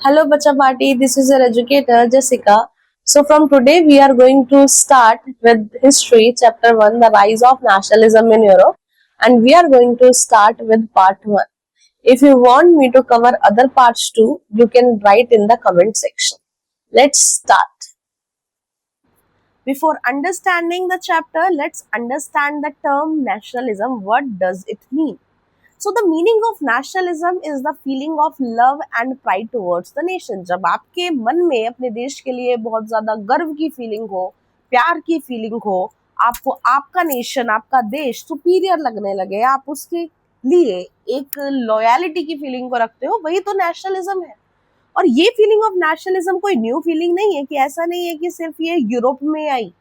Hello, Bacha Party. This is your educator, Jessica. So, from today, we are going to start with History, Chapter 1, The Rise of Nationalism in Europe. And we are going to start with Part 1. If you want me to cover other parts too, you can write in the comment section. Let's start. Before understanding the chapter, let's understand the term nationalism. What does it mean? So the meaning of nationalism is the feeling of love and pride towards the nation. जब आपके मन में अपने देश के लिए बहुत ज्यादा गर्व की फीलिंग हो, प्यार की फीलिंग हो, आपको आपका नेशन, आपका देश सुपीरियर लगने लगे, आप उसके लिए एक लॉयलिटी की फीलिंग को रखते हो, वही तो नेशनलिज्म है। और ये फीलिंग ऑफ नेशनलिज्म कोई न्यू फीलिंग नहीं है, कि ऐसा नहीं है कि सिर्फ ये यूरोप में आई।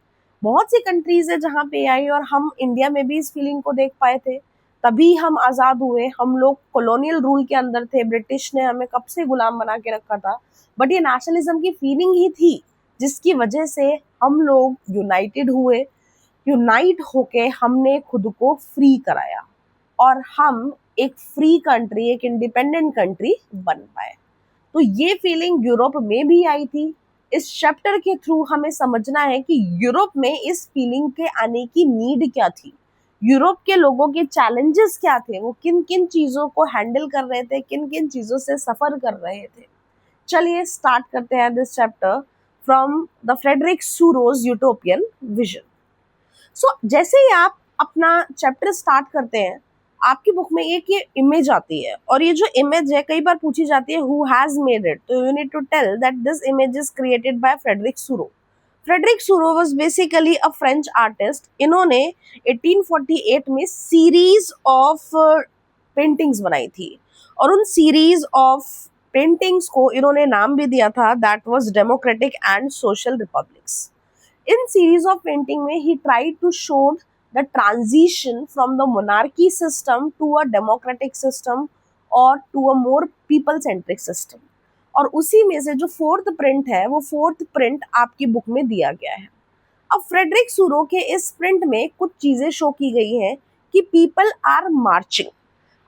बहुत सी कंट्रीज है जहाँ पे आई, और हम इंडिया में भी इस फीलिंग को देख पाए थे। तभी हम आजाद हुए। हम लोग कॉलोनियल रूल के अंदर थे, ब्रिटिश ने हमें कब से गुलाम बना के रखा था। बट ये नेशनलिज्म की फीलिंग ही थी जिसकी वजह से हम लोग यूनाइटेड हुए। यूनाइट होके हमने खुद को फ्री कराया और हम एक फ्री कंट्री, एक इंडिपेंडेंट कंट्री बन पाए। तो ये फीलिंग यूरोप में भी आई थी। इस चैप्टर के थ्रू हमें समझना है कि यूरोप में इस फीलिंग के आने की नीड क्या थी, यूरोप के लोगों के चैलेंजेस क्या थे, वो किन किन चीजों को हैंडल कर रहे थे, किन किन चीजों से सफर कर रहे थे। चलिए स्टार्ट करते हैं this chapter from the Frederic Sorrieu utopian vision. So जैसे ही आप अपना चैप्टर स्टार्ट करते हैं, आपकी बुक में एक ये इमेज आती है, और ये जो इमेज है कई बार पूछी जाती है हु हैज मेड इट, तो you need to tell that this image is created by Frederic Sorrieu. Frederic Sorrieu was basically a French artist. इन्होंने 1848 में सीरीज ऑफ पेंटिंग्स बनाई थी, और उन सीरीज ऑफ पेंटिंग्स को इन्होंने नाम भी दिया था, that was democratic and social republics. In series of painting में he tried to show the transition from the monarchy system to a democratic system or to a more people centric system। और उसी में से जो fourth print है, वो fourth print आपकी book में दिया गया है। अब फ्रेडरिक सूरो के इस प्रिंट में कुछ चीजें शो की गई हैं कि पीपल आर मार्चिंग।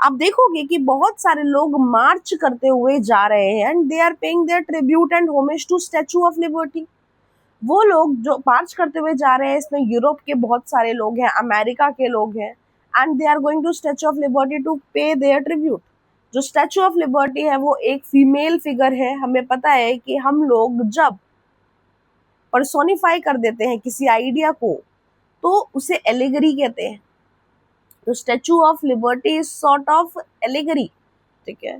आप देखोगे कि बहुत सारे लोग मार्च करते हुए जा रहे हैं, and they are paying their tribute and homage to statue of liberty. वो लोग जो मार्च करते हुए जा रहे हैं, इसमें यूरोप के बहुत सारे लोग हैं, अमेरिका के लोग हैं, and they are going to statue of liberty to pay their tribute. जो स्टैचू ऑफ लिबर्टी है वो एक फीमेल फिगर है। हमें पता है कि हम लोग जब पर्सोनिफाई कर देते हैं किसी आइडिया को, तो उसे एलिगरी कहते हैं। तो statue of liberty is sort of allegory, ठीक है।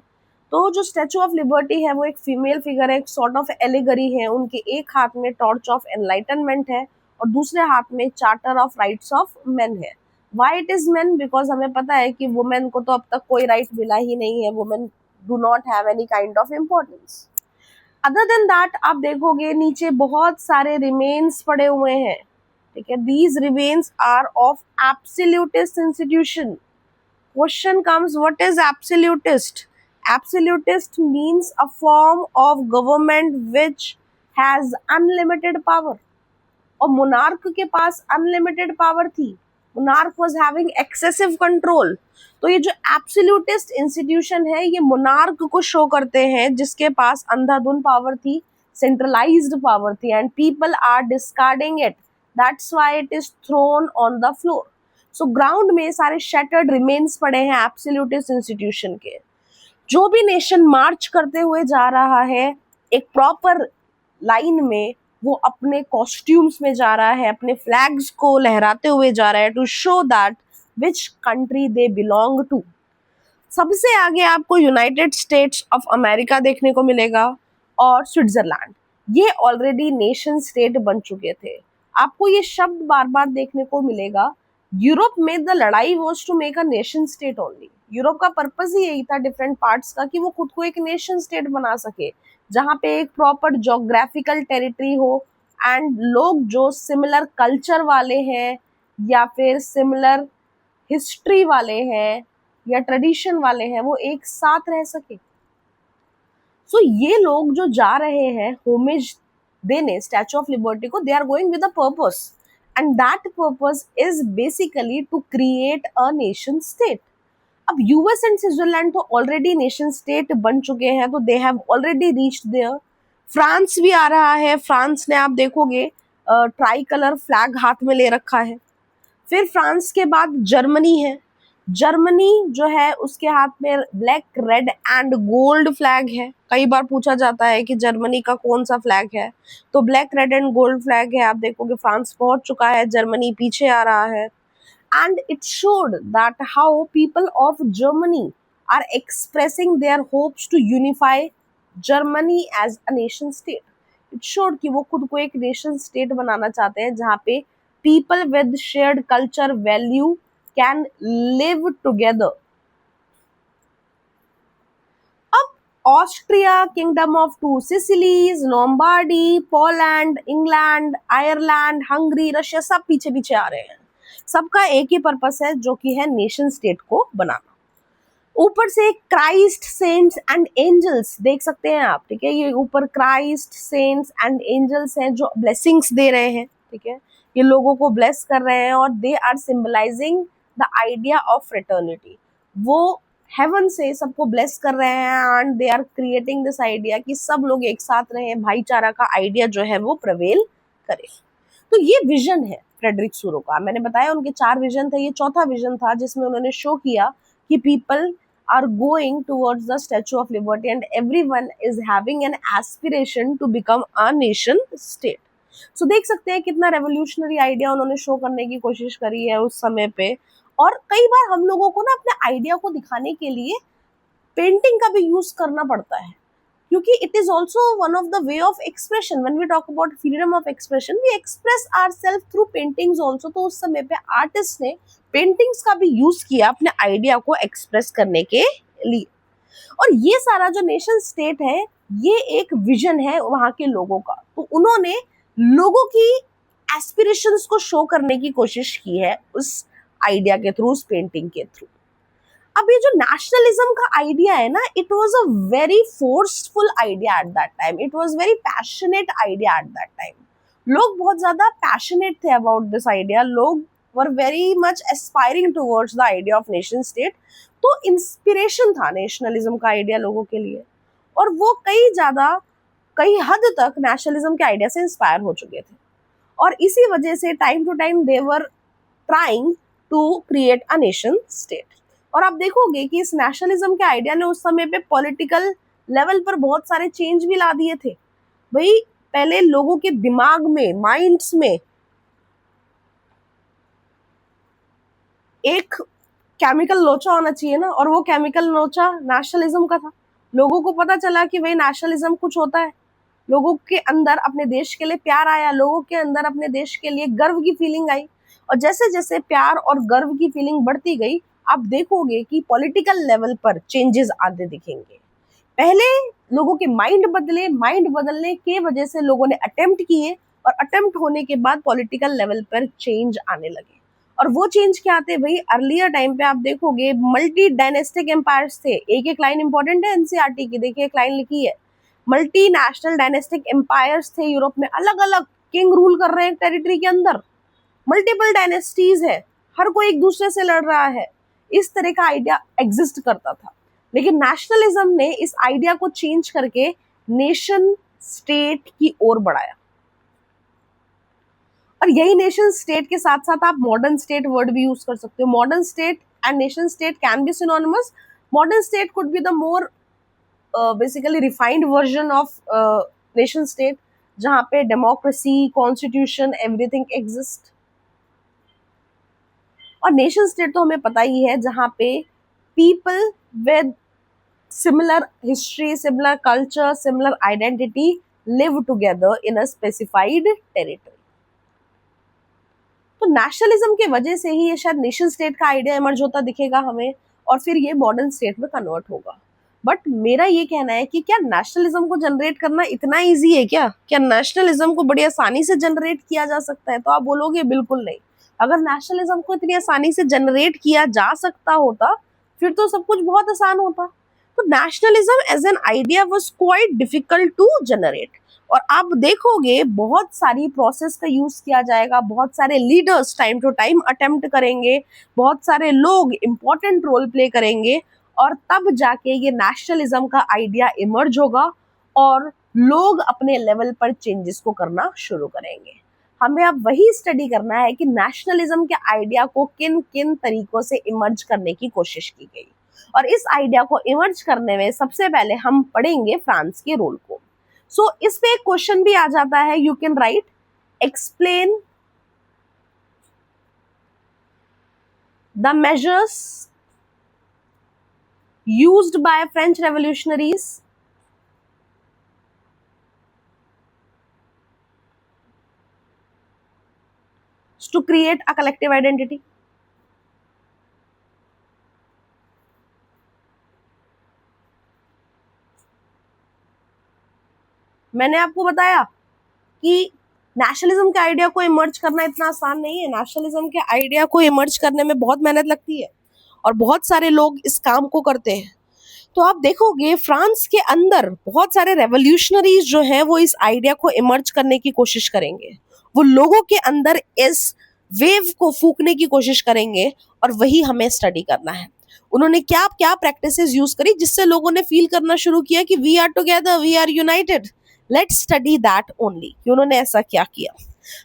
तो जो स्टैचू ऑफ लिबर्टी है वो एक फीमेल फिगर है, एक सॉर्ट ऑफ एलिगरी है। उनके एक हाथ में टॉर्च ऑफ एनलाइटनमेंट है, और दूसरे हाथ में charter of rights of man है। Why it is man? Because हमें पता है कि वुमेन को तो अब तक कोई राइट मिला ही नहीं है। Women do not have any kind of importance. Other than that आप देखोगे नीचे बहुत सारे रिमेन्स पड़े हुए हैं, ठीक है। These remains are of absolutist institution. Question comes, what is absolutist? Absolutist means a form of government which has unlimited power. और मोनार्क के पास अनलिमिटेड पावर थी। Monarch was having excessive control. तो ये जो एब्सोल्यूटिस्ट इंस्टीट्यूशन है, ये monarch को show करते हैं जिसके पास अंधाधुन पावर थी, सेंट्रलाइज्ड पावर थी, and people are discarding it. That's why it is thrown on the floor. So ground में सारे शैटर्ड रिमेन्स पड़े हैं एब्सोल्यूटिस्ट इंस्टीट्यूशन के। जो भी नेशन मार्च करते हुए जा रहा है एक प्रॉपर लाइन में, वो अपने कॉस्ट्यूम्स में जा रहा है, अपने फ्लैग्स को लहराते हुए जा रहा है, to show that which country they belong to. सबसे आगे आपको यूनाइटेड स्टेट्स ऑफ अमेरिका देखने को मिलेगा, और स्विट्जरलैंड। ये ऑलरेडी नेशन स्टेट बन चुके थे। आपको ये शब्द बार बार देखने को मिलेगा। यूरोप में द लड़ाई was to make a nation state only. Europe का पर्पस ही यही था डिफरेंट पार्ट्स का, कि वो खुद को एक नेशन स्टेट बना सके, जहाँ पे एक प्रॉपर जोग्राफिकल टेरिटरी हो, एंड लोग जो सिमिलर कल्चर वाले हैं या फिर सिमिलर हिस्ट्री वाले हैं या ट्रेडिशन वाले हैं, वो एक साथ रह सके। सो ये लोग जो जा रहे हैं होमेज देने स्टैचू ऑफ लिबर्टी को, they are going with a purpose, and that purpose is basically to create a nation state. अब यूएस एंड स्विट्जरलैंड तो ऑलरेडी नेशन स्टेट बन चुके हैं, तो they have already reached there. France भी आ रहा है, फ्रांस ने आप देखोगे ट्राई कलर फ्लैग हाथ में ले रखा है। फिर फ्रांस के बाद जर्मनी है, जर्मनी जो है उसके हाथ में black red and gold flag है। कई बार पूछा जाता है कि जर्मनी का कौन सा फ्लैग है, तो black red and gold flag है। आप देखोगे फ्रांस पहुंच चुका है, जर्मनी पीछे आ रहा है। And it showed that how people of Germany are expressing their hopes to unify Germany as a nation state. It showed कि वो खुद को एक nation state बनाना चाहते हैं जहाँ पे people with shared culture value can live together. अब Austria, kingdom of two Sicilies, Lombardy, Poland, England, Ireland, Hungary, Russia सब पीछे पीछे आ रहे हैं। सबका एक ही पर्पस है जो कि है नेशन स्टेट को बनाना। ऊपर से क्राइस्ट, सेंट्स एंड एंजल्स देख सकते हैं आप, ठीक है। ये ऊपर क्राइस्ट, सेंट्स एंड एंजल्स हैं जो ब्लेसिंग्स दे रहे हैं, ठीक है। ये लोगों को ब्लेस कर रहे हैं और they are symbolising the idea of fraternity. वो हेवन से सबको ब्लेस कर रहे हैं and they are creating this idea कि सब लोग एक साथ रहें, भाईचारा का आइडिया जो है वो प्रवेल करे। तो ये विजन है फ्रेडरिक सूरो का। मैंने बताया उनके 4 विजन थे, ये चौथा विजन था जिसमें उन्होंने शो किया कि people are going towards the Statue of Liberty and everyone is having an aspiration to become a nation state. So देख सकते हैं कितना रेवोल्यूशनरी आइडिया उन्होंने शो करने की कोशिश करी है उस समय पे। और कई बार हम लोगों को ना अपने आइडिया को दिखाने के लिए पेंटिंग का भी यूज करना पड़ता है, क्योंकि it is also one of the way of expression. When we talk about freedom of expression we express ourselves through paintings also. तो उस समय पे आर्टिस्ट ने पेंटिंग्स का भी यूज किया अपने आइडिया को एक्सप्रेस करने के लिए। और ये सारा जो नेशन स्टेट है ये एक विजन है वहां के लोगों का। तो उन्होंने लोगों की एस्पिरेशंस को शो करने की कोशिश की है उस आइडिया के थ्रू, उस पेंटिंग के थ्रू। अब ये जो नेशनलिज्म का आइडिया है ना, it was a very forceful idea at that time, it was very passionate idea at that time. लोग बहुत ज्यादा पैशनेट थे अबाउट दिस आइडिया, लोग were very much aspiring towards the idea of nation state. तो inspiration था nationalism का idea लोगों के लिए, और वो कई हद तक नेशनलिज्म के आइडिया से इंस्पायर हो चुके थे। और इसी वजह से time to time they were trying to create a nation state. और आप देखोगे कि इस नेशनलिज्म के आइडिया ने उस समय पे पॉलिटिकल लेवल पर बहुत सारे चेंज भी ला दिए थे। भाई पहले लोगों के दिमाग में, माइंड्स में एक केमिकल लोचा होना चाहिए ना, और वो केमिकल लोचा नेशनलिज्म का था। लोगों को पता चला कि भाई नेशनलिज्म कुछ होता है, लोगों के अंदर अपने देश के लिए प्यार आया, लोगों के अंदर अपने देश के लिए गर्व की फीलिंग आई। और जैसे जैसे प्यार और गर्व की फीलिंग बढ़ती गई, आप देखोगे कि पॉलिटिकल लेवल पर चेंजेस आते दिखेंगे। पहले लोगों के माइंड बदले, माइंड बदलने के वजह से लोगों ने अटेम्प्ट किए, और अटेम्प्ट होने के बाद पॉलिटिकल लेवल पर चेंज आने लगे। और वो चेंज क्या आते भाई, अर्लियर टाइम पे आप देखोगे मल्टी डायनेस्टिक एम्पायर्स थे। एक एक लाइन इंपॉर्टेंट है एनसीईआरटी की, देखिए एक लाइन लिखी है, मल्टी नेशनल डायनेस्टिक एम्पायर्स थे यूरोप में। अलग अलग किंग रूल कर रहे हैं टेरिटरी के अंदर, मल्टीपल डायनेस्टीज है, हर कोई एक दूसरे से लड़ रहा है। इस तरह का आइडिया एग्जिस्ट करता था। लेकिन नेशनलिज्म ने इस आइडिया को चेंज करके नेशन स्टेट की ओर बढ़ाया। और यही नेशन स्टेट के साथ साथ आप मॉडर्न स्टेट वर्ड भी यूज कर सकते हो। Modern state and nation state can be synonymous. Modern state could be the more basically refined version of nation state, जहां पे डेमोक्रेसी, कॉन्स्टिट्यूशन, एवरीथिंग एग्जिस्ट। और नेशन स्टेट तो हमें पता ही है जहां पे people with similar history, similar culture, similar identity live together in a specified territory. तो नेशनलिज्म के वजह से ही ये शायद नेशन स्टेट का आइडिया इमर्ज होता दिखेगा हमें, और फिर ये मॉडर्न स्टेट में कन्वर्ट होगा। बट मेरा ये कहना है कि क्या नेशनलिज्म को जनरेट करना इतना इजी है क्या नेशनलिज्म को बड़ी आसानी से जनरेट किया जा सकता है? तो आप बोलोगे बिल्कुल नहीं। अगर नेशनलिज्म को इतनी आसानी से जनरेट किया जा सकता होता फिर तो सब कुछ बहुत आसान होता। तो nationalism as an idea was quite difficult to generate, और आप देखोगे बहुत सारी प्रोसेस का यूज किया जाएगा, बहुत सारे leaders time to time attempt करेंगे, बहुत सारे लोग इंपॉर्टेंट रोल प्ले करेंगे, और तब जाके ये नेशनलिज्म का आइडिया इमर्ज होगा और लोग अपने लेवल पर चेंजेस को करना शुरू करेंगे। हमें अब वही स्टडी करना है कि नेशनलिज्म के आइडिया को किन किन तरीकों से इमर्ज करने की कोशिश की गई, और इस आइडिया को इमर्ज करने में सबसे पहले हम पढ़ेंगे फ्रांस के रोल को। सो इस पे एक क्वेश्चन भी आ जाता है, you can write explain the measures used by French revolutionaries to create a collective identity. मैंने आपको बताया कि नेशनलिज्म के आइडिया को इमर्ज करना इतना आसान नहीं है। नेशनलिज्म के आइडिया को इमर्ज करने में बहुत मेहनत लगती है और बहुत सारे लोग इस काम को करते हैं। तो आप देखोगे फ्रांस के अंदर बहुत सारे रेवोल्यूशनरीज जो हैं वो इस आइडिया को इमर्ज करने की कोशिश करेंगे, वो लोगों के अंदर इस वेव को फूकने की कोशिश करेंगे, और वही हमें स्टडी करना है। उन्होंने क्या क्या प्रैक्टिसेस यूज करी जिससे लोगों ने फील करना शुरू किया कि we are together, we are united, let's study that only, कि उन्होंने ऐसा क्या किया।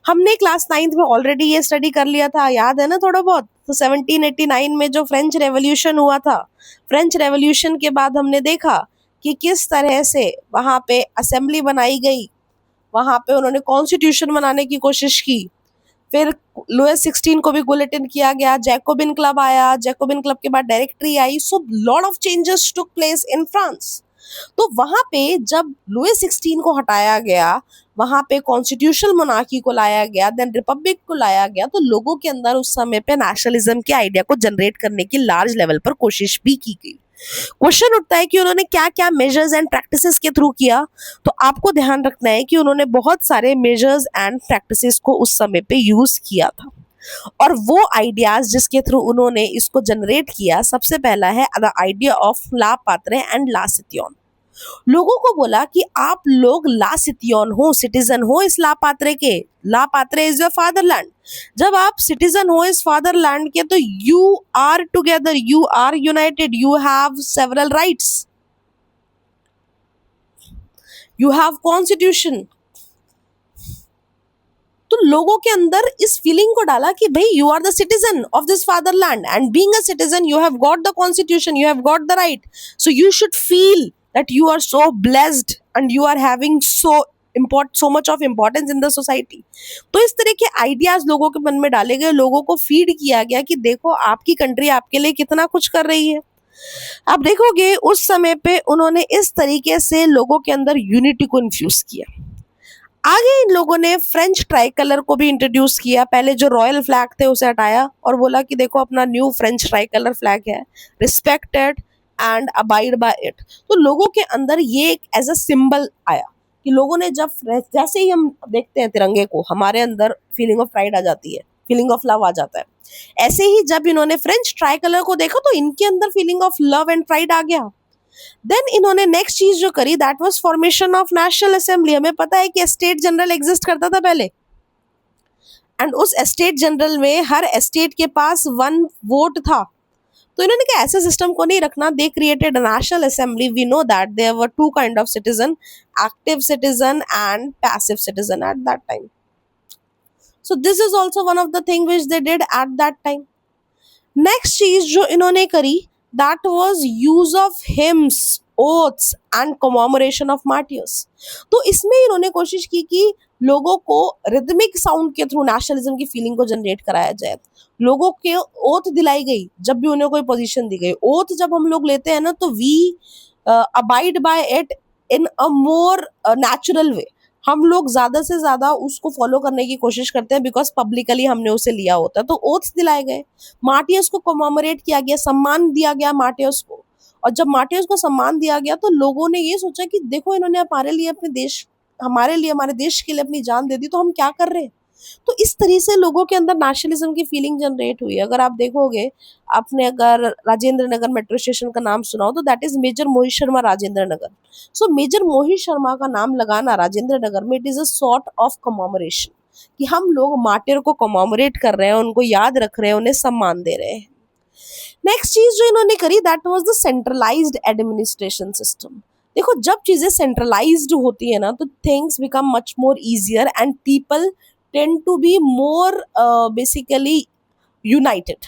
हमने क्लास 9th में ऑलरेडी ये स्टडी कर लिया था, याद है ना थोड़ा बहुत। तो 1789 में जो फ्रेंच रेवोल्यूशन हुआ था, फ्रेंच रेवोल्यूशन के बाद हमने देखा कि किस तरह से वहां पे असेंबली बनाई गई, वहां पे उन्होंने कॉन्स्टिट्यूशन बनाने की कोशिश की, फिर लुइस 16 को भी गुलेटिन किया गया, जैकोबिन क्लब आया, जैकोबिन क्लब के बाद directory I, so lot of changes took place in France. तो वहां पे जब लुइस 16 को हटाया गया, वहां पे कॉन्स्टिट्यूशनल मोनार्की को लाया गया, देन रिपब्लिक को लाया गया, तो लोगों के अंदर उस समय पे नेशनलिज्म के आइडिया को जनरेट करने की लार्ज लेवल पर कोशिश भी की गई। क्वेश्चन उठता है कि उन्होंने क्या क्या मेजर्स एंड प्रैक्टिसेस के थ्रू किया। तो आपको ध्यान रखना है कि उन्होंने बहुत सारे मेजर्स एंड प्रैक्टिसेस को उस समय पे यूज किया था, और वो आइडियाज जिसके थ्रू उन्होंने इसको जनरेट किया, सबसे पहला है the idea of la patrie and le citoyen. लोगों को बोला कि आप लोग ला सितियन हो, सिटीजन हो इस ला पात्रे के। La patrie is your fatherland. जब आप सिटीजन हो इस फादरलैंड के, तो you are together, you are united, you have several rights, you have constitution. तो लोगों के अंदर इस फीलिंग को डाला कि भाई you are the citizen of this fatherland, and being a citizen you have got the constitution, you have got the right, so you should feel that you are so blessed and you are having so much of importance in the society. तो इस तरह के ideas लोगों के मन में डाले गए, लोगों को फीड किया गया कि देखो आपकी कंट्री आपके लिए कितना कुछ कर रही है। आप देखोगे उस समय पे उन्होंने इस तरीके से लोगों के अंदर यूनिटी को इन्फ्यूज किया। आगे इन लोगों ने फ्रेंच ट्राई कलर को भी इंट्रोड्यूस किया। पहले जो रॉयल फ्लैग थे उसे हटाया और बोला कि देखो अपना new French tricolour flag है, respected and abide by it. तो लोगों के अंदर ये एक एज अ सिंबल आया कि लोगों ने जब जैसे ही हम देखते हैं तिरंगे को, हमारे अंदर फीलिंग ऑफ प्राइड आ जाती है, फीलिंग ऑफ लव आ जाता है। ऐसे ही जब इन्होंने फ्रेंच ट्राई कलर को देखा तो इनके अंदर feeling of love and pride आ गया। देन इन्होंने नेक्स्ट चीज जो करी that was formation of national assembly. हमें पता है कि स्टेट जनरल एग्जिस्ट करता था पहले, एंड उस स्टेट जनरल में हर स्टेट के पास 1 वोट था। तो इन्होंने कहा ऐसे सिस्टम को नहीं रखना। They created national assembly. We know that there were 2 kind of citizen, active citizen and passive citizen at that time. So this is also one of the thing which they did at that time. Next चीज जो इन्होंने करी that was use of hymns, oaths and commemoration of martyrs. तो इसमें इन्होंने कोशिश की कि लोगों को रिदमिक साउंड के थ्रू नेशनलिज्म की फीलिंग को जनरेट कराया जाए। लोगों के ओथ दिलाई गई जब भी उन्हें कोई पोजीशन दी गई। ओथ जब हम लोग लेते हैं ना तो we abide by it in a more natural way. हम लोग ज्यादा से ज्यादा उसको फॉलो करने की कोशिश करते हैं बिकॉज पब्लिकली हमने उसे लिया होता है। तो ओथ्स दिलाए गए, मार्टियर्स को कमेमोरेट किया गया, सम्मान दिया गया मार्टियर्स को। और जब मार्टियर्स को सम्मान दिया गया तो लोगों ने ये सोचा कि देखो इन्होंने हमारे लिए, अपने देश, हमारे लिए, हमारे देश के लिए अपनी जान दे दी, तो हम क्या कर रहे हैं। तो इस तरह से लोगों के अंदर नेशनलिज्म की फीलिंग जनरेट हुई। अगर आप देखोगे, आपने अगर राजेंद्र नगर मेट्रो स्टेशन का नाम सुना हो तो that is major Mohit Sharma Rajendra Nagar. So major Mohit Sharma का नाम लगाना राजेंद्र नगर में, it is a sort of commemoration कि हम लोग मार्टिर को कमोमरेट कर रहे हैं, उनको याद रख रहे हैं, उन्हें सम्मान दे रहे हैं। नेक्स्ट चीज जो इन्होंने करी that was the centralised administration system. देखो, जब चीजें सेंट्रलाइज्ड होती है ना तो things become much more easier and people tend to be more basically united.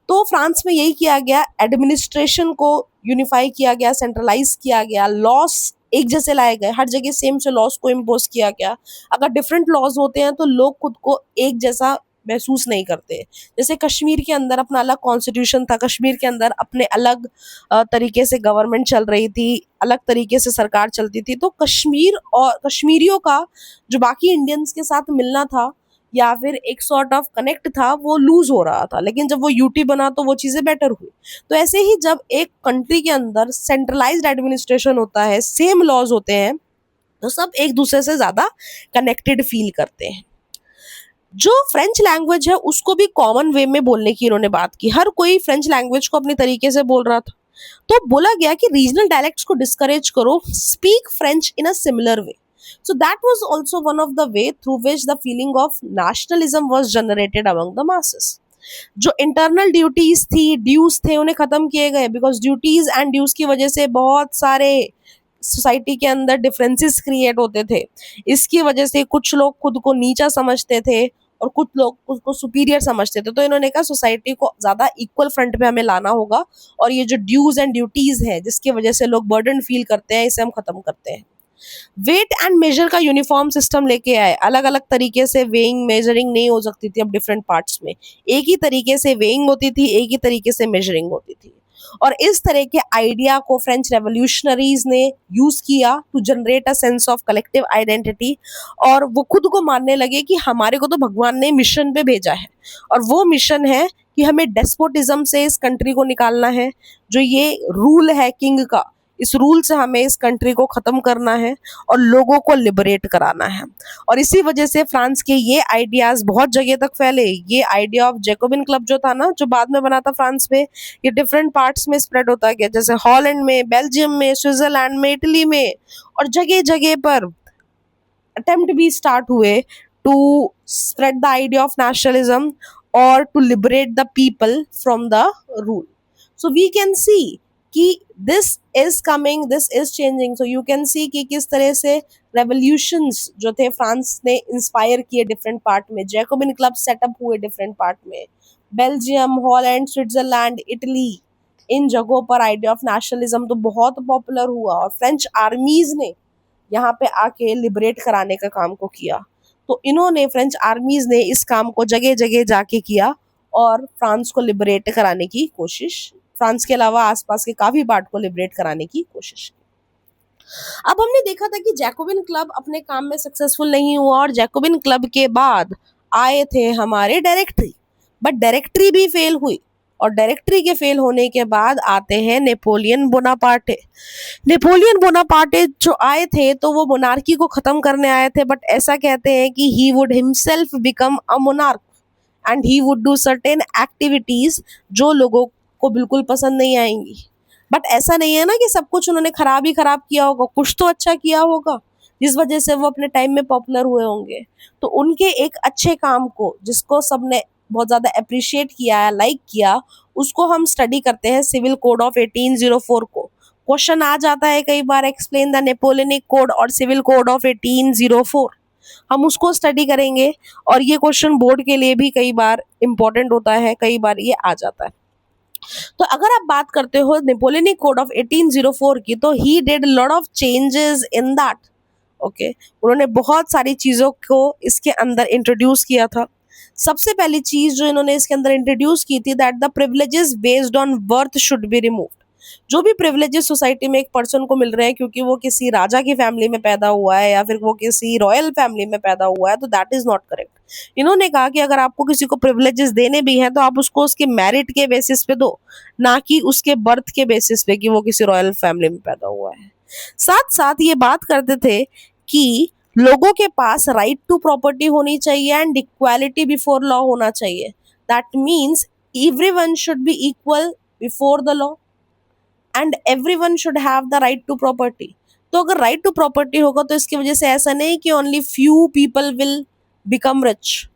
तो फ्रांस में यही किया गया, एडमिनिस्ट्रेशन को यूनिफाई किया गया, सेंट्रलाइज किया गया, लॉस एक जैसे लाए गए, हर जगह सेम से लॉस को इम्पोज किया गया। अगर डिफरेंट लॉज होते हैं तो लोग खुद को एक जैसा महसूस नहीं करते। जैसे कश्मीर के अंदर अपना अलग कॉन्स्टिट्यूशन था, कश्मीर के अंदर अपने अलग तरीके से गवर्नमेंट चल रही थी, अलग तरीके से सरकार चलती थी। तो कश्मीर और कश्मीरियों का जो बाकी इंडियंस के साथ मिलना था या फिर एक सॉर्ट ऑफ कनेक्ट था, वो लूज हो रहा था। लेकिन जब वो यूटी बना तो वो चीज़ें बेटर हुई। तो ऐसे ही जब एक कंट्री के अंदर सेंट्रलाइज्ड एडमिनिस्ट्रेशन होता है, सेम लॉज होते हैं, तो सब एक दूसरे से ज़्यादा कनेक्टेड फील करते हैं। जो फ्रेंच लैंग्वेज है उसको भी कॉमन वे में बोलने की इन्होंने बात की। हर कोई फ्रेंच लैंग्वेज को अपने तरीके से बोल रहा था। तो बोला गया कि रीजनल डायलेक्ट्स को डिस्करेज करो, speak French in a similar way. So that was also one of the way through which the feeling of nationalism was generated among the masses. जो इंटरनल ड्यूटीज थी, ड्यूज थे, उन्हें खत्म किए गए, because duties and dues की वजह से बहुत सारे सोसाइटी के अंदर डिफरेंसेस क्रिएट होते थे। इसकी वजह से कुछ लोग खुद को नीचा समझते थे और कुछ लोग खुद को सुपीरियर समझते थे। तो इन्होंने कहा सोसाइटी को ज़्यादा इक्वल फ्रंट पे हमें लाना होगा और ये जो ड्यूज एंड ड्यूटीज है जिसकी वजह से लोग बर्डन फील करते हैं, इसे हम खत्म करते हैं। वेट एंड मेजर का यूनिफॉर्म सिस्टम लेके आए। अलग अलग तरीके से वेइंग मेजरिंग नहीं हो सकती थी अब डिफरेंट पार्ट्स में, एक ही तरीके से वेइंग होती थी, एक ही तरीके से मेजरिंग होती थी। और इस तरह के आइडिया को फ्रेंच रेवोल्यूशनरीज ने यूज किया to generate a sense of collective identity. और वो खुद को मानने लगे कि हमारे को तो भगवान ने मिशन पे भेजा है, और वो मिशन है कि हमें डेस्पोटिज्म से इस कंट्री को निकालना है। जो ये रूल है किंग का, इस रूल से हमें इस कंट्री को ख़त्म करना है और लोगों को लिबरेट कराना है। और इसी वजह से फ्रांस के ये आइडियाज़ बहुत जगह तक फैले। ये आइडिया ऑफ जैकोबिन क्लब जो था ना, जो बाद में बना था फ्रांस में, ये डिफरेंट पार्ट्स में स्प्रेड होता गया, जैसे हॉलैंड में, बेल्जियम में, स्विट्जरलैंड में, इटली में, और जगह जगह पर अटेम्प्ट भी स्टार्ट हुए to spread the idea of nationalism और to liberate the people from the rule. So we can see कि this is coming, this is changing. So you can see कि किस तरह से रेवोल्यूशंस जो थे फ्रांस ने इंस्पायर किए डिफरेंट पार्ट में, जैकोबिन क्लब सेटअप हुए डिफरेंट पार्ट में, बेल्जियम, हॉलैंड, स्विट्जरलैंड, इटली, इन जगहों पर आइडिया ऑफ नेशनलिज्म तो बहुत पॉपुलर हुआ। और फ्रेंच आर्मीज ने यहाँ पे आके लिबरेट कराने का काम को किया। तो इन्होंने, फ्रेंच आर्मीज ने इस काम को जगह जगह जाके किया और फ्रांस को लिबरेट कराने की कोशिश, फ्रांस के अलावा आसपास के काफी पार्ट को लिबरेट कराने की कोशिश की। अब हमने देखा था कि जैकोबिन क्लब अपने काम में सक्सेसफुल नहीं हुआ और जैकोबिन क्लब के बाद आए थे हमारे डायरेक्टरी, बट डायरेक्टरी भी फेल हुई। और डायरेक्टरी के फेल होने के बाद आते हैं नेपोलियन बोनापार्टे। नेपोलियन बोनापार्टे जो आए थे तो वो मोनार्की को खत्म करने आए थे, बट ऐसा कहते हैं कि he would himself become a monarch and he would do certain activities जो लोगों को बिल्कुल पसंद नहीं आएंगी। बट ऐसा नहीं है ना कि सब कुछ उन्होंने खराब ही खराब किया होगा, कुछ तो अच्छा किया होगा जिस वजह से वो अपने टाइम में पॉपुलर हुए होंगे। तो उनके एक अच्छे काम को, जिसको सबने बहुत ज़्यादा अप्रिशिएट किया, लाइक किया, उसको हम स्टडी करते हैं सिविल कोड ऑफ 1804 को। क्वेश्चन आ जाता है कई बार, एक्सप्लेन द नेपोलियनिक कोड और सिविल कोड ऑफ 1804। हम उसको स्टडी करेंगे और ये क्वेश्चन बोर्ड के लिए भी कई बार इंपॉर्टेंट होता है, कई बार ये आ जाता है। तो अगर आप बात करते हो नेपोलियनिक कोड ऑफ 1804 की, तो he did lot of changes in that. Okay, उन्होंने बहुत सारी चीज़ों को इसके अंदर इंट्रोड्यूस किया था। सबसे पहली चीज़ जो इन्होंने इसके अंदर इंट्रोड्यूस की थी, that the privileges based on birth should be removed. जो भी प्रिविलेजेस सोसाइटी में एक पर्सन को मिल रहे हैं क्योंकि वो किसी राजा की फैमिली में पैदा हुआ है या फिर वो किसी रॉयल फैमिली में पैदा हुआ है, तो दैट इज नॉट करेक्ट। इन्होंने कहा कि अगर आपको किसी को प्रिविलेजेस देने भी हैं तो आप उसको उसके मेरिट के बेसिस पे दो, ना कि उसके बर्थ के बेसिस पे कि वो किसी रॉयल फैमिली में पैदा हुआ है। साथ साथ ये बात करते थे कि लोगों के पास राइट टू प्रॉपर्टी होनी चाहिए एंड इक्वालिटी बिफोर लॉ होना चाहिए. That means everyone should be equal before the law and everyone should have the right to property. तो अगर राइट टू प्रॉपर्टी होगा तो इसकी वजह से ऐसा नहीं कि only few people will become rich.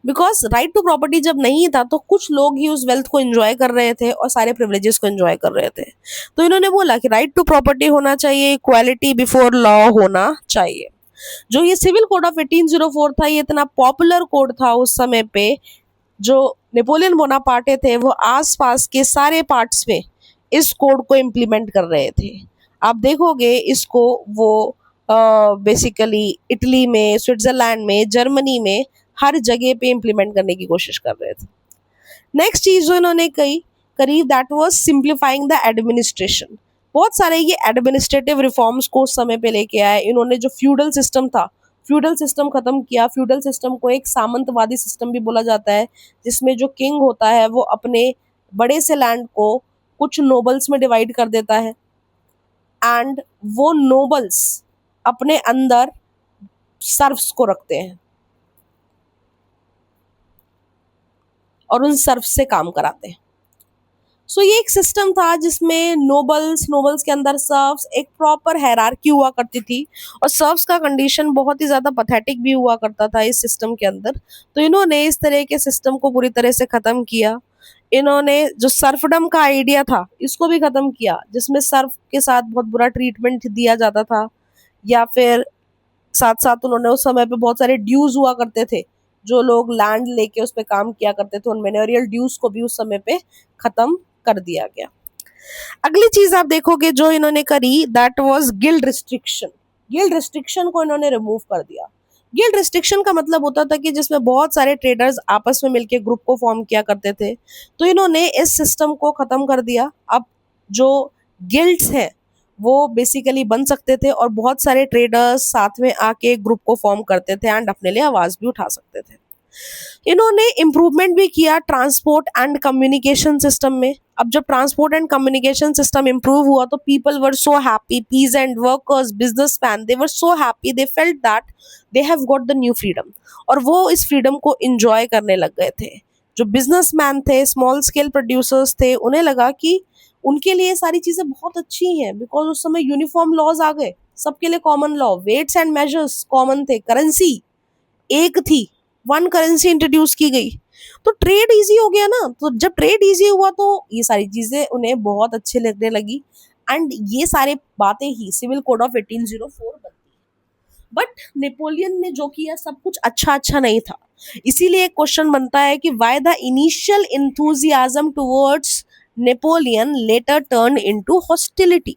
Because right to property जब नहीं था तो कुछ लोग ही उस वेल्थ को एंजॉय कर रहे थे और सारे प्रिविलेजेस को एंजॉय कर रहे थे. तो इन्होंने बोला कि राइट टू प्रॉपर्टी होना चाहिए, इक्वालिटी बिफोर लॉ होना चाहिए. जो ये सिविल कोड ऑफ 1804 था, ये इतना पॉपुलर कोड था उस समय पे. जो नेपोलियन बोनापार्टे थे वो आसपास के सारे पार्ट्स में इस कोड को इम्प्लीमेंट कर रहे थे. आप देखोगे इसको वो बेसिकली इटली में, स्विट्जरलैंड में, जर्मनी में हर जगह पे इम्प्लीमेंट करने की कोशिश कर रहे थे. नेक्स्ट चीज जो इन्होंने करी that was simplifying the administration. बहुत सारे ये एडमिनिस्ट्रेटिव रिफॉर्म्स को उस समय पे लेके आए. इन्होंने जो फ्यूडल सिस्टम था, फ्यूडल सिस्टम खत्म किया. फ्यूडल सिस्टम को एक सामंतवादी सिस्टम भी बोला जाता है, जिसमें जो किंग होता है वो अपने बड़े से लैंड को कुछ नोबल्स में डिवाइड कर देता है एंड वो नोबल्स अपने अंदर सर्व्स को रखते हैं और उन सर्व से काम कराते हैं. सो ये एक सिस्टम था जिसमें नोबल्स के अंदर सर्व्स, एक प्रॉपर हायरार्की हुआ करती थी और सर्व्स का कंडीशन बहुत ही ज़्यादा पैथेटिक भी हुआ करता था इस सिस्टम के अंदर. तो इन्होंने इस तरह के सिस्टम को पूरी तरह से ख़त्म किया. इन्होंने जो सर्फडम का आइडिया था इसको भी ख़त्म किया, जिसमें सर्व के साथ बहुत बुरा ट्रीटमेंट दिया जाता था, या फिर साथ साथ उन्होंने उस समय पे बहुत सारे ड्यूज हुआ करते थे. जो लोग लैंड लेके उस पर काम किया करते थे उन मैन्योरियल ड्यूज को भी उस समय पे खत्म कर दिया गया. अगली चीज आप देखोगे जो इन्होंने करी that was guild restriction. Guild restriction को इन्होंने रिमूव कर दिया. गिल्ड रिस्ट्रिक्शन का मतलब होता था कि जिसमें बहुत सारे ट्रेडर्स आपस में मिलके ग्रुप को फॉर्म किया करते थे. तो इन्होंने इस सिस्टम को खत्म कर दिया. अब जो गिल्ड्स हैं वो बेसिकली बन सकते थे और बहुत सारे ट्रेडर्स साथ में आके ग्रुप को फॉर्म करते थे एंड अपने लिए आवाज भी उठा सकते थे. इन्होंने इम्प्रूवमेंट भी किया ट्रांसपोर्ट एंड कम्युनिकेशन सिस्टम में. अब जब transport and communication system improve हुआ तो people were so happy, peasant, workers, businessman, they were so happy, they felt that they have got the new freedom. और वो इस फ्रीडम को इंजॉय करने लग गए थे. जो बिजनेसमैन थे, स्मॉल स्केल प्रोड्यूसर्स थे, उन्हें लगा कि उनके लिए सारी चीजें बहुत अच्छी हैं बिकॉज उस समय यूनिफॉर्म लॉज आ गए, सबके लिए common law, weights and measures common थे, करेंसी एक थी, वन करेंसी इंट्रोड्यूस की गई. तो ट्रेड इजी हो गया ना. तो जब ट्रेड इजी हुआ तो ये सारी चीजें उन्हें बहुत अच्छे लगने लगी एंड ये सारे बातें ही सिविल कोड ऑफ 1804 बनती है. बट नेपोलियन ने जो किया सब कुछ अच्छा अच्छा नहीं था. इसीलिए एक क्वेश्चन बनता है कि why the initial enthusiasm towards Napoleon later turn into hostility.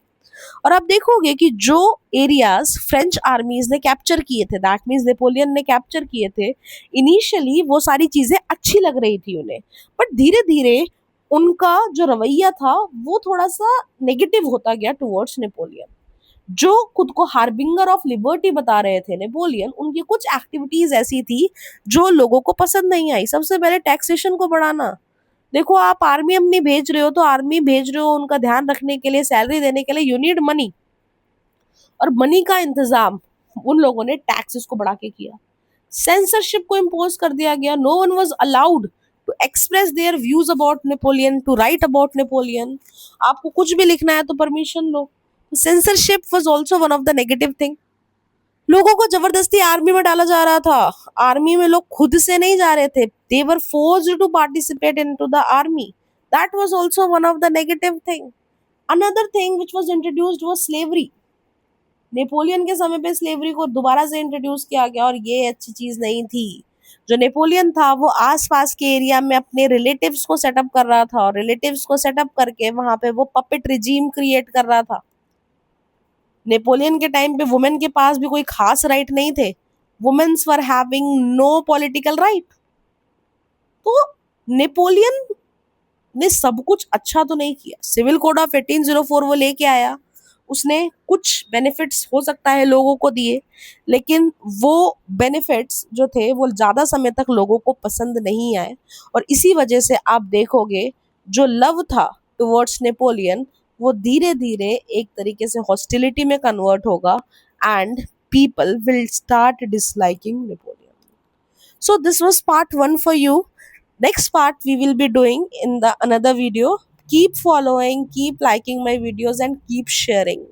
और आप देखोगे कि जो एरियाज फ्रेंच आर्मीज ने कैप्चर किए थे, दैट मीन्स नेपोलियन ने कैप्चर किए थे, इनिशियली वो सारी चीजें अच्छी लग रही थी उन्हें, बट धीरे धीरे उनका जो रवैया था वो थोड़ा सा नेगेटिव होता गया टुवर्ड्स नेपोलियन. जो खुद को हार्बिंगर ऑफ लिबर्टी बता रहे थे नेपोलियन, उनकी कुछ एक्टिविटीज ऐसी थी जो लोगों को पसंद नहीं आई. सबसे पहले टैक्सेशन को बढ़ाना. देखो आप आर्मी अपनी भेज रहे हो तो आर्मी भेज रहे हो उनका ध्यान रखने के लिए, सैलरी देने के लिए, यू नीड मनी. और मनी का इंतजाम उन लोगों ने टैक्सेस को बढ़ा के किया. सेंसरशिप को इम्पोज कर दिया गया. No one was allowed to express their views about Napoleon, to write about Napoleon. आपको कुछ भी लिखना है तो परमिशन लो. Censorship was also one of the negative thing. लोगों को जबरदस्ती आर्मी में डाला जा रहा था. आर्मी में लोग खुद से नहीं जा रहे थे. They were forced to participate into the army. That was also one of the negative thing. Another thing which was introduced was slavery. Napoleon के समय पे स्लेवरी को दोबारा से इंट्रोड्यूस किया गया और ये अच्छी चीज नहीं थी. जो नेपोलियन था वो आसपास के एरिया में अपने रिलेटिव्स को सेटअप कर रहा था और रिलेटिव्स को सेटअप करके वहां पे वो पपेट रिजीम क्रिएट कर रहा था. नेपोलियन के टाइम पे वुमेन के पास भी कोई खास राइट नहीं थे. Womens were having no political right. तो नेपोलियन ने सब कुछ अच्छा तो नहीं किया. सिविल कोड ऑफ 1804 वो लेके आया, उसने कुछ बेनिफिट्स हो सकता है लोगों को दिए, लेकिन वो बेनिफिट्स जो थे वो ज़्यादा समय तक लोगों को पसंद नहीं आए. और इसी वजह से आप देखोगे जो लव था टुवर्ड्स नेपोलियन वो धीरे धीरे एक तरीके से हॉस्टिलिटी में कन्वर्ट होगा and people will start disliking Napoleon. So this was part 1 for you. Next part we will be doing in the another video. Keep following, keep liking my videos and keep sharing.